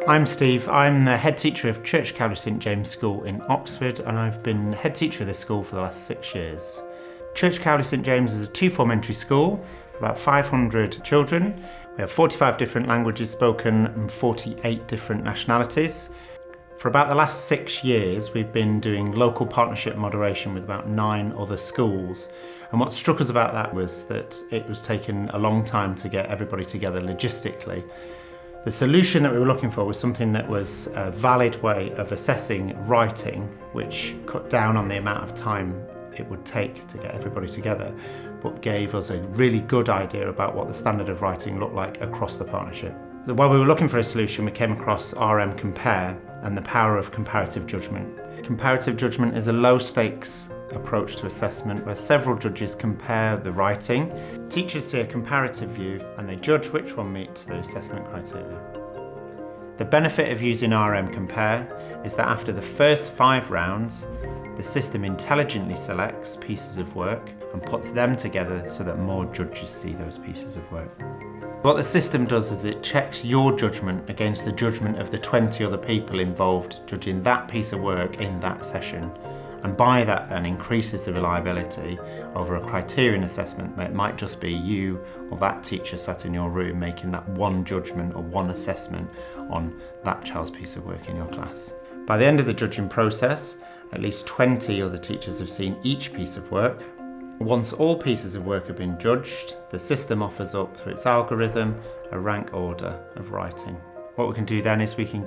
I'm Steve. I'm the head teacher of Church Cowley St James School in Oxford, and I've been head teacher of this school for the last 6 years. Church Cowley St James is a two-form entry school, about 500 children. We have 45 different languages spoken and 48 different nationalities. For about the last 6 years, we've been doing local partnership moderation with about 9 other schools. And what struck us about that was that it was taking a long time to get everybody together logistically. The solution that we were looking for was something that was a valid way of assessing writing, which cut down on the amount of time it would take to get everybody together, but gave us a really good idea about what the standard of writing looked like across the partnership. While we were looking for a solution, we came across RM Compare and the power of comparative judgment. Comparative judgment is a low-stakes approach to assessment where several judges compare the writing. Teachers see a comparative view and they judge which one meets the assessment criteria. The benefit of using RM Compare is that after the first 5 rounds, the system intelligently selects pieces of work and puts them together so that more judges see those pieces of work. What the system does is it checks your judgment against the judgment of the 20 other people involved judging that piece of work in that session. And by that then increases the reliability over a criterion assessment where it might just be you or that teacher sat in your room making that one judgment or one assessment on that child's piece of work in your class. By the end of the judging process, at least 20 other teachers have seen each piece of work. Once all pieces of work have been judged, the system offers up through its algorithm a rank order of writing. What we can do then is we can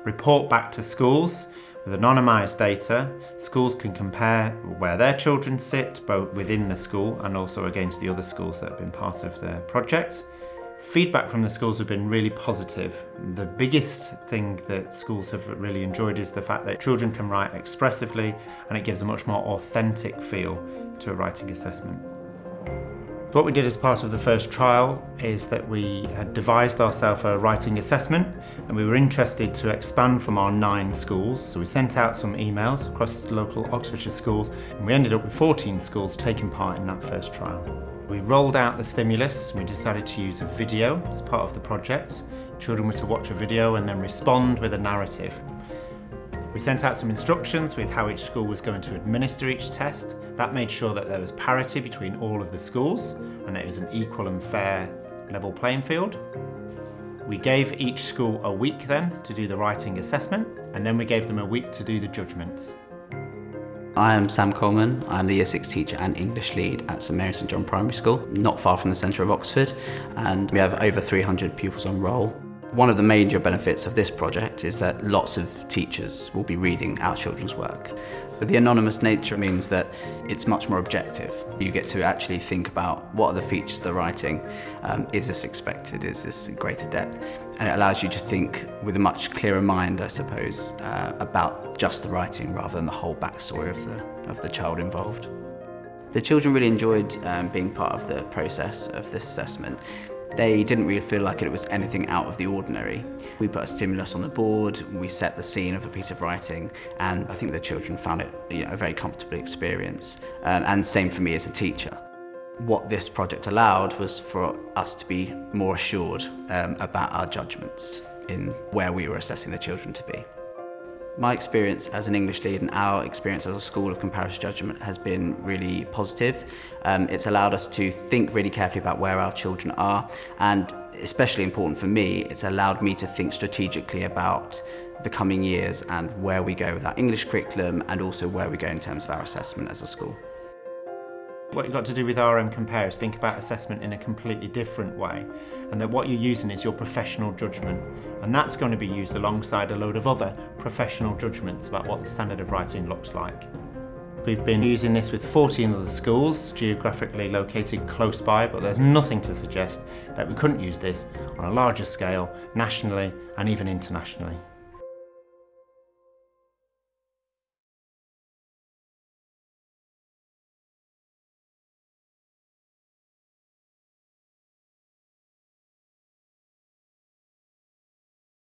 report back to schools with anonymised data. Schools can compare where their children sit, both within the school and also against the other schools that have been part of the project. Feedback from the schools have been really positive. The biggest thing that schools have really enjoyed is the fact that children can write expressively and it gives a much more authentic feel to a writing assessment. What we did as part of the first trial is that we had devised ourselves a writing assessment and we were interested to expand from our 9 schools. So we sent out some emails across local Oxfordshire schools and we ended up with 14 schools taking part in that first trial. We rolled out the stimulus and we decided to use a video as part of the project. Children were to watch a video and then respond with a narrative. We sent out some instructions with how each school was going to administer each test. That made sure that there was parity between all of the schools and that it was an equal and fair level playing field. We gave each school a week then to do the writing assessment and then we gave them a week to do the judgments. I am Sam Coleman. I'm the Year 6 teacher and English lead at St Mary St John Primary School, not far from the centre of Oxford, and we have over 300 pupils on roll. One of the major benefits of this project is that lots of teachers will be reading our children's work. But the anonymous nature means that it's much more objective. You get to actually think about what are the features of the writing, is this expected, is this in greater depth? And it allows you to think with a much clearer mind, I suppose, about just the writing rather than the whole backstory of the child involved. The children really enjoyed being part of the process of this assessment. They didn't really feel like it was anything out of the ordinary. We put a stimulus on the board, we set the scene of a piece of writing, and I think the children found it a very comfortable experience. And same for me as a teacher. What this project allowed was for us to be more assured about our judgments in where we were assessing the children to be. My experience as an English lead and our experience as a school of comparative judgment has been really positive. It's allowed us to think really carefully about where our children are, and especially important for me, it's allowed me to think strategically about the coming years and where we go with our English curriculum and also where we go in terms of our assessment as a school. What you've got to do with RM Compare is think about assessment in a completely different way, and that what you're using is your professional judgment, and that's going to be used alongside a load of other professional judgments about what the standard of writing looks like. We've been using this with 14 other schools geographically located close by, but there's nothing to suggest that we couldn't use this on a larger scale, nationally and even internationally.